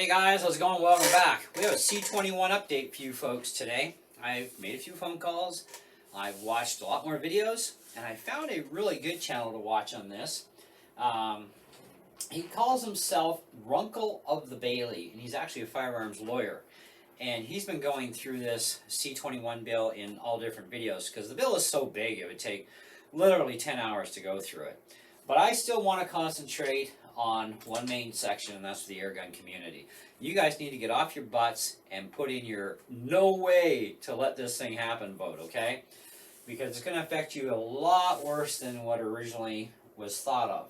Hey guys, how's it going? Welcome back. We have a C-21 update for you folks today. I've made a few phone calls, I've watched a lot more videos, and I found a really good channel to watch on this. He calls himself Runkle of the Bailey, and he's actually a firearms lawyer. And he's been going through this C-21 bill in all different videos, because the bill is so big it would take literally 10 hours to go through it. But I still want to concentrate on one main section, and that's the airgun community. You guys need to get off your butts and put in your no way to let this thing happen vote, okay? Because it's going to affect you a lot worse than what originally was thought of.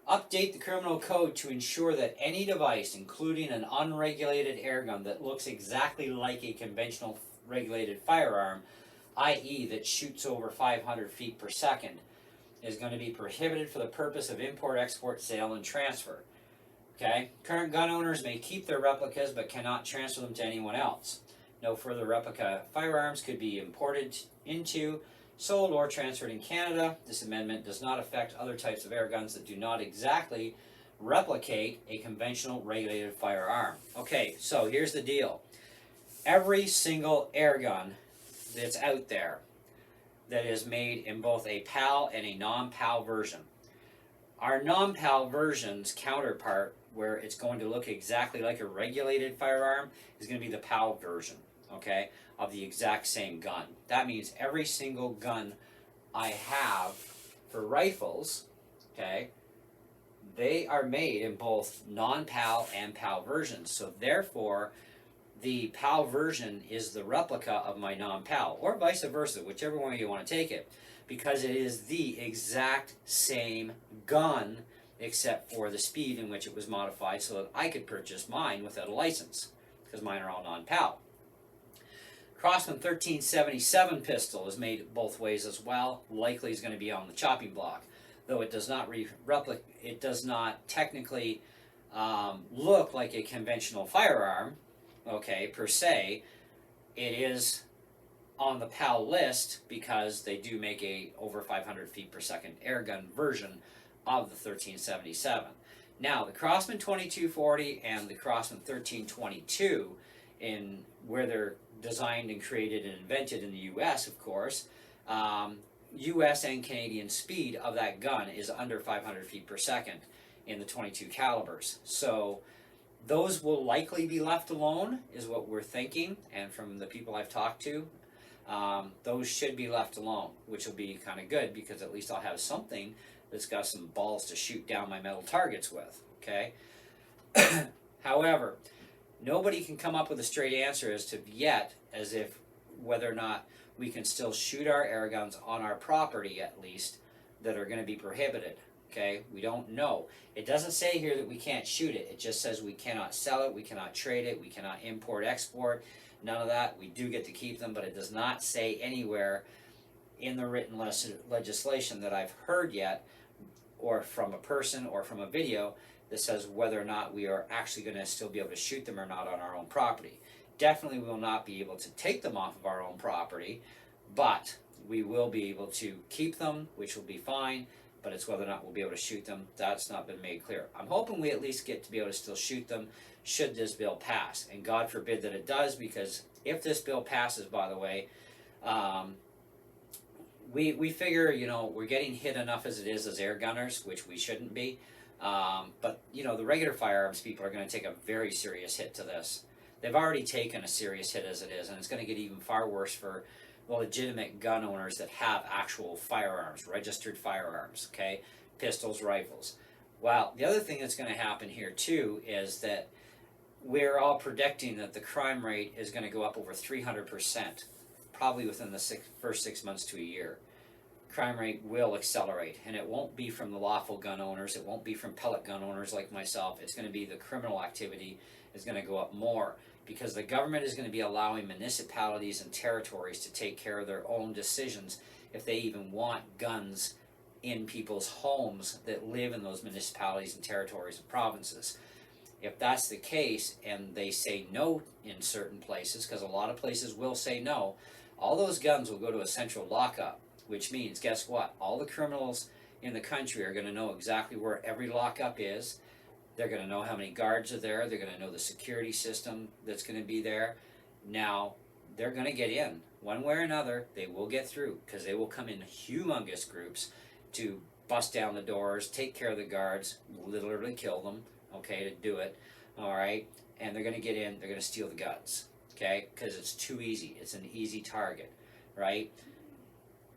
Update the criminal code to ensure that any device, including an unregulated airgun that looks exactly like a conventional regulated firearm, i.e. that shoots over 500 feet per second, is going to be prohibited for the purpose of import, export, sale, and transfer. Okay? Current gun owners may keep their replicas but cannot transfer them to anyone else. No further replica firearms could be imported into, sold, or transferred in Canada. This amendment does not affect other types of airguns that do not exactly replicate a conventional regulated firearm. Okay, so here's the deal. Every single airgun that's out there that is made in both a PAL and a non-PAL version. Our non-PAL version's counterpart, where it's going to look exactly like a regulated firearm, is going to be the PAL version, okay, of the exact same gun. That means every single gun I have for rifles, okay, they are made in both non-PAL and PAL versions. So therefore, the PAL version is the replica of my non-PAL, or vice versa, whichever one you want to take it, because it is the exact same gun except for the speed in which it was modified so that I could purchase mine without a license, because mine are all non-PAL. Crosman 1377 pistol is made both ways as well. Likely is going to be on the chopping block, though it does not it does not technically look like a conventional firearm. Okay, per se, it is on the PAL list because they do make a over 500 feet per second airgun version of the 1377. Now, the Crosman 2240 and the Crosman 1322, in where they're designed and created and invented in the U.S., of course, U.S. and Canadian speed of that gun is under 500 feet per second in the 22 calibers. So those will likely be left alone, is what we're thinking, and from the people I've talked to, those should be left alone, which will be kind of good because at least I'll have something that's got some balls to shoot down my metal targets with, okay? However, nobody can come up with a straight answer as to yet, as if whether or not we can still shoot our airguns on our property, at least, that are going to be prohibited. Okay, we don't know. It doesn't say here that we can't shoot it. It just says we cannot sell it, we cannot trade it, we cannot import, export, none of that. We do get to keep them, but it does not say anywhere in the written legislation that I've heard yet, or from a person or from a video, that says whether or not we are actually going to still be able to shoot them or not on our own property. Definitely we will not be able to take them off of our own property, but we will be able to keep them, which will be fine. But it's whether or not we'll be able to shoot them. That's not been made clear. I'm hoping we at least get to be able to still shoot them should this bill pass. And God forbid that it does, because if this bill passes, by the way, we figure, you know, we're getting hit enough as it is as air gunners, which we shouldn't be. But, you know, the regular firearms people are going to take a very serious hit to this. They've already taken a serious hit as it is, and it's going to get even far worse for the legitimate gun owners that have actual firearms, registered firearms, okay? Pistols, rifles. Well, the other thing that's going to happen here too is that we're all predicting that the crime rate is going to go up over 300%, probably within the first 6 months to a year. Crime rate will accelerate, and it won't be from the lawful gun owners, it won't be from pellet gun owners like myself, it's going to be the criminal activity is going to go up more, because the government is going to be allowing municipalities and territories to take care of their own decisions if they even want guns in people's homes that live in those municipalities and territories and provinces. If that's the case and they say no in certain places, because a lot of places will say no, all those guns will go to a central lockup, which means, guess what? All the criminals in the country are going to know exactly where every lockup is. They're going to know how many guards are there. They're going to know the security system that's going to be there. Now, they're going to get in. One way or another, they will get through, because they will come in humongous groups to bust down the doors, take care of the guards, literally kill them, okay, to do it, all right? And they're going to get in, they're going to steal the guns, okay, because it's too easy. It's an easy target, right?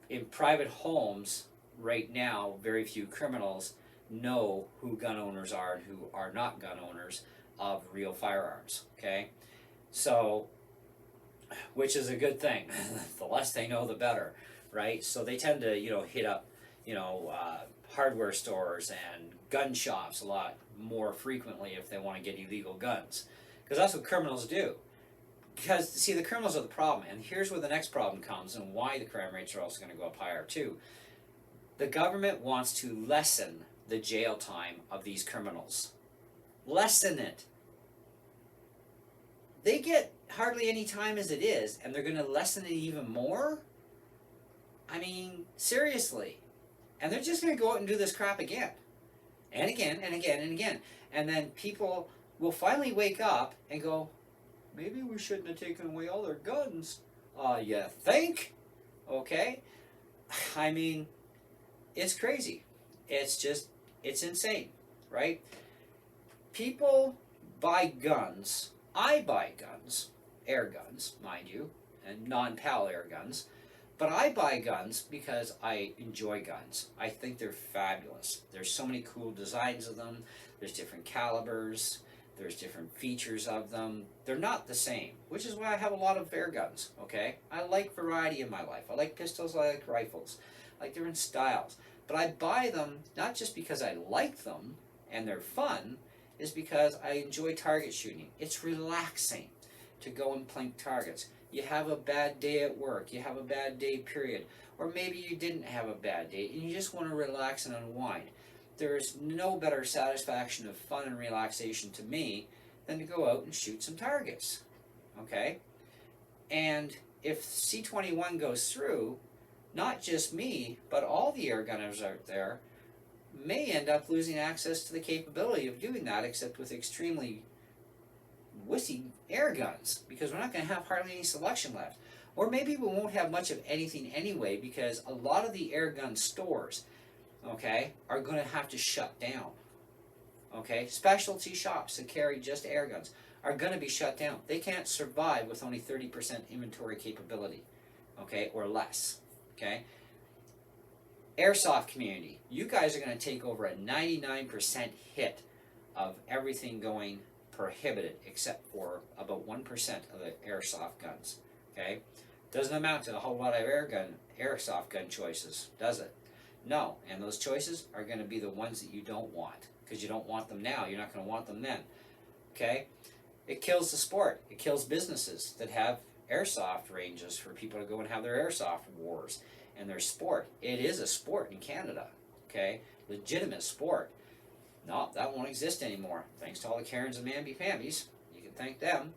In private homes, right now, very few criminals know who gun owners are and who are not gun owners of real firearms, okay? So, which is a good thing. The less they know, the better, right? So they tend to, hit up, hardware stores and gun shops a lot more frequently if they want to get illegal guns. Because that's what criminals do. Because, see, the criminals are the problem. And here's where the next problem comes, and why the crime rates are also going to go up higher, too. The government wants to lessen the jail time of these criminals. Lessen it. They get hardly any time as it is, and they're going to lessen it even more? I mean, seriously. And they're just going to go out and do this crap again. And again, and again, and again. And then people will finally wake up and go, maybe we shouldn't have taken away all their guns. You think? Okay? I mean, it's crazy. It's insane, right? People buy guns. I buy guns, air guns, mind you, and non-PAL air guns. But I buy guns because I enjoy guns. I think they're fabulous. There's so many cool designs of them. There's different calibers. There's different features of them. They're not the same, which is why I have a lot of air guns, okay? I like variety in my life. I like pistols, I like rifles. I like different styles. But I buy them not just because I like them and they're fun, is because I enjoy target shooting. It's relaxing to go and plink targets. You have a bad day at work, you have a bad day period, or maybe you didn't have a bad day and you just want to relax and unwind. There's no better satisfaction of fun and relaxation to me than to go out and shoot some targets, okay? And if C-21 goes through, not just me, but all the air gunners out there may end up losing access to the capability of doing that, except with extremely wussy air guns, because we're not going to have hardly any selection left. Or maybe we won't have much of anything anyway, because a lot of the air gun stores, okay, are going to have to shut down. Okay, specialty shops that carry just air guns are going to be shut down. They can't survive with only 30% inventory capability, okay, or less, okay. Airsoft community, you guys are going to take over a 99% hit of everything going prohibited, except for about 1% of the airsoft guns, okay. Doesn't amount to a whole lot of airsoft gun choices, does it? No, and those choices are going to be the ones that you don't want, because you don't want them now, you're not going to want them then, okay? It kills the sport. It kills businesses that have airsoft ranges for people to go and have their airsoft wars and their sport. It is a sport in Canada, okay? Legitimate sport. No, that won't exist anymore, thanks to all the Karens and mamby-pambies. You can thank them.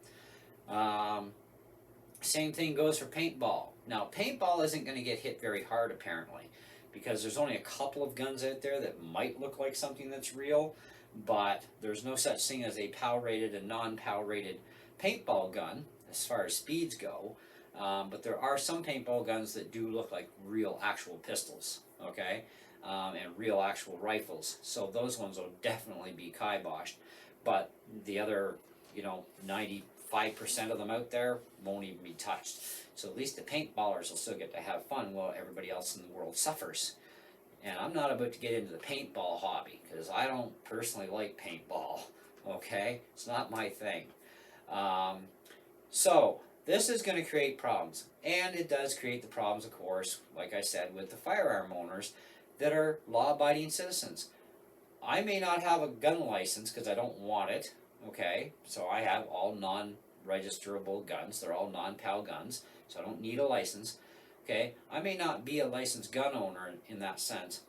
Same thing goes for paintball. Now, paintball isn't going to get hit very hard, apparently, because there's only a couple of guns out there that might look like something that's real, but there's no such thing as a PAL-rated and non-PAL-rated paintball gun as far as speeds go, but there are some paintball guns that do look like real actual pistols, okay, and real actual rifles, so those ones will definitely be kiboshed, but the other, 95% of them out there won't even be touched. So at least the paintballers will still get to have fun while everybody else in the world suffers. And I'm not about to get into the paintball hobby, because I don't personally like paintball, okay? It's not my thing. So this is going to create problems. And it does create the problems, of course, like I said, with the firearm owners that are law-abiding citizens. I may not have a gun license because I don't want it, okay? So I have all non-registerable guns. They're all non-PAL guns. So I don't need a license, okay? I may not be a licensed gun owner in that sense,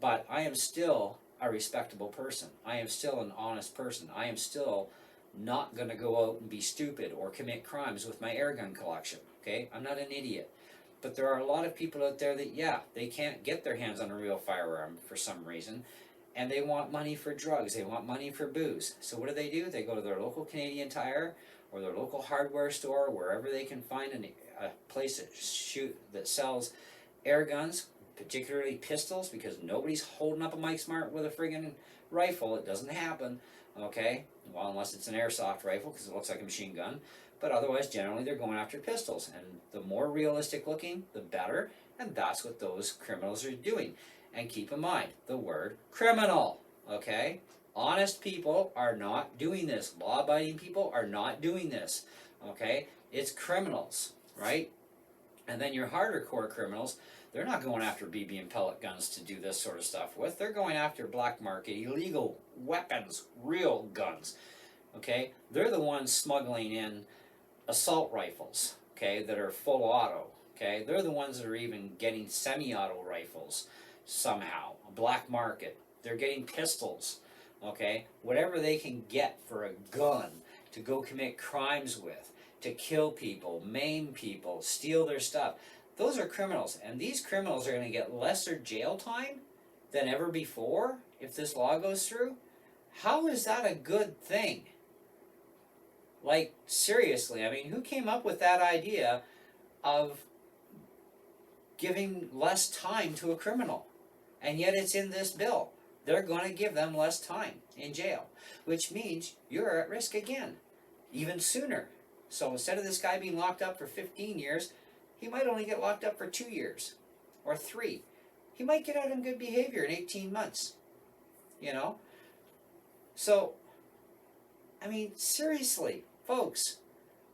but I am still a respectable person. I am still an honest person. I am still not going to go out and be stupid or commit crimes with my airgun collection, okay? I'm not an idiot. But there are a lot of people out there that, yeah, they can't get their hands on a real firearm for some reason, and they want money for drugs, they want money for booze. So what do? They go to their local Canadian Tire or their local hardware store, wherever they can find a place that sells air guns, particularly pistols, because nobody's holding up a Mike Smart with a friggin' rifle. It doesn't happen, okay? Well, unless it's an airsoft rifle, because it looks like a machine gun. But otherwise, generally, they're going after pistols. And the more realistic looking, the better. And that's what those criminals are doing. And keep in mind, the word criminal, okay? Honest people are not doing this. Law-abiding people are not doing this, okay? It's criminals, right? And then your harder core criminals, they're not going after BB and pellet guns to do this sort of stuff with. They're going after black market, illegal weapons, real guns, okay? They're the ones smuggling in assault rifles, okay, that are full auto, okay? They're the ones that are even getting semi-auto rifles somehow, black market. They're getting pistols, okay? Whatever they can get for a gun to go commit crimes with, to kill people, maim people, steal their stuff. Those are criminals, and these criminals are going to get lesser jail time than ever before if this law goes through. How is that a good thing? Like, seriously, I mean, who came up with that idea of giving less time to a criminal? And yet it's in this bill. They're going to give them less time in jail, which means you're at risk again, even sooner. So instead of this guy being locked up for 15 years, he might only get locked up for 2 years or 3. He might get out in good behavior in 18 months, you know? So, I mean, seriously, folks,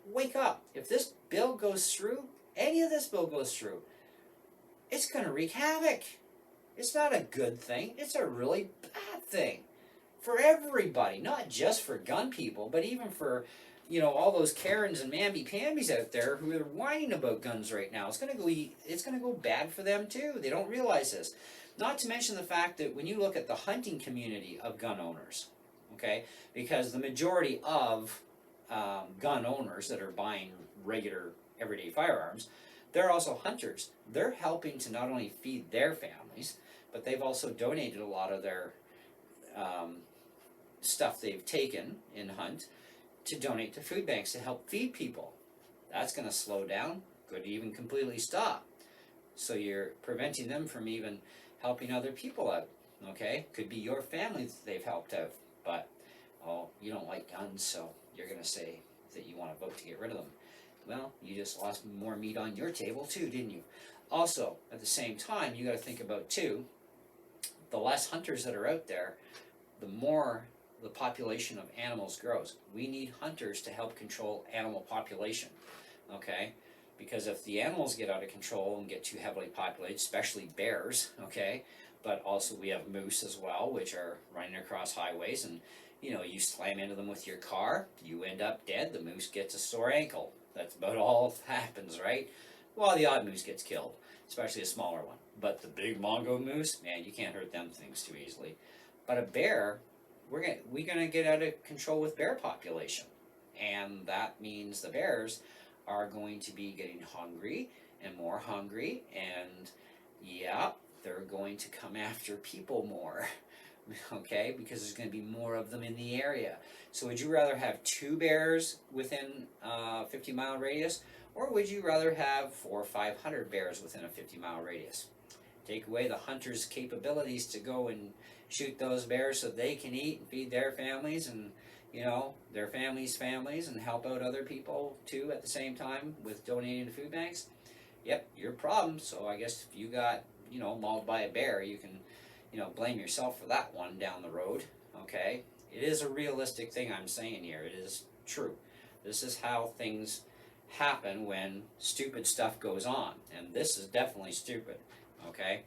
wake up. If this bill goes through, any of this bill goes through, it's going to wreak havoc. It's not a good thing. It's a really bad thing for everybody, not just for gun people, but even for, you know, all those Karens and mamby-pambies out there who are whining about guns right now. It's going to go bad for them too. They don't realize this. Not to mention the fact that when you look at the hunting community of gun owners, okay, because the majority of gun owners that are buying regular, everyday firearms, they're also hunters. They're helping to not only feed their families, but they've also donated a lot of their stuff they've taken in hunt to donate to food banks to help feed people. That's going to slow down, could even completely stop. So you're preventing them from even helping other people out, okay? Could be your family that they've helped out, but, oh, you don't like guns, so you're going to say that you want to vote to get rid of them. Well, you just lost more meat on your table too, didn't you? Also, at the same time, you got to think about too, the less hunters that are out there, the more the population of animals grows. We need hunters to help control animal population, okay? Because if the animals get out of control and get too heavily populated, especially bears, okay, but also we have moose as well, which are running across highways, and you know, you slam into them with your car, you end up dead, the moose gets a sore ankle. That's about all that happens, right? Well, the odd moose gets killed, especially a smaller one. But the big Mongo moose, man, you can't hurt them things too easily. But a bear, we're gonna get out of control with bear population, and that means the bears are going to be getting hungry and more hungry, and yeah, they're going to come after people more, okay, because there's going to be more of them in the area. So would you rather have 2 bears within a 50-mile radius, or would you rather have 400 or 500 bears within a 50-mile radius? Take away the hunter's capabilities to go and shoot those bears so they can eat and feed their families and, you know, their families' families, and help out other people too at the same time with donating to food banks. Yep, your problem. So I guess if you got, you know, mauled by a bear, you can, you know, blame yourself for that one down the road, okay? It is a realistic thing I'm saying here. It is true. This is how things happen when stupid stuff goes on, and this is definitely stupid, okay?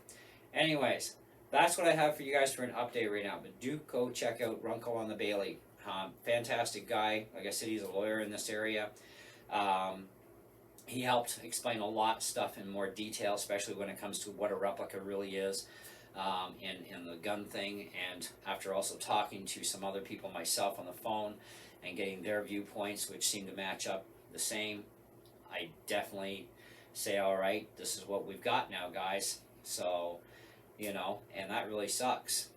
Anyways, that's what I have for you guys for an update right now, but do go check out Runkle on the Bailey. Fantastic guy. Like I said, he's a lawyer in this area. He helped explain a lot of stuff in more detail, especially when it comes to what a replica really is, in the gun thing, and after also talking to some other people myself on the phone and getting their viewpoints, which seem to match up the same, I definitely say, all right, this is what we've got now, guys. So, you know, and that really sucks.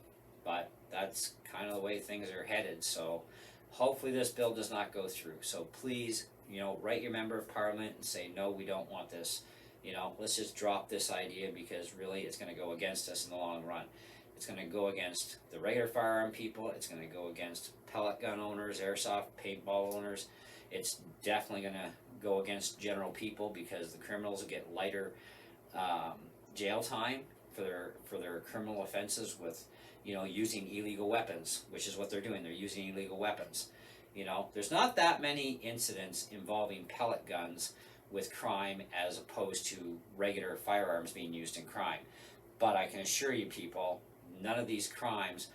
but that's kind of the way things are headed. So hopefully this bill does not go through. So please, write your member of parliament and say, no, we don't want this. Let's just drop this idea, because really it's going to go against us in the long run. It's going to go against the regular firearm people. It's going to go against pellet gun owners, airsoft paintball owners. It's definitely going to go against general people, because the criminals will get lighter jail time for their criminal offenses with using illegal weapons, which is what they're doing. They're using illegal weapons. There's not that many incidents involving pellet guns with crime as opposed to regular firearms being used in crime. But I can assure you people, none of these crimes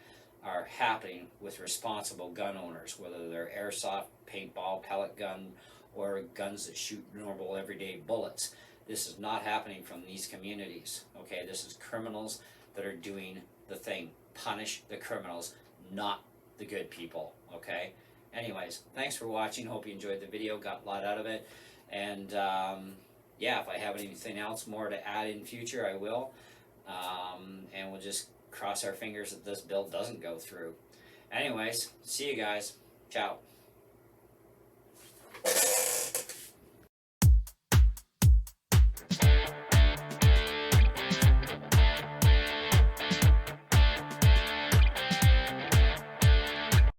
are happening with responsible gun owners, whether they're airsoft, paintball, pellet gun, or guns that shoot normal everyday bullets. This is not happening from these communities, okay? This is criminals that are doing the thing. Punish the criminals, not the good people, okay? Anyways, thanks for watching. Hope you enjoyed the video, got a lot out of it. And yeah, if I have anything else more to add in future, I will. And we'll just cross our fingers that this bill doesn't go through. Anyways, see you guys. Ciao.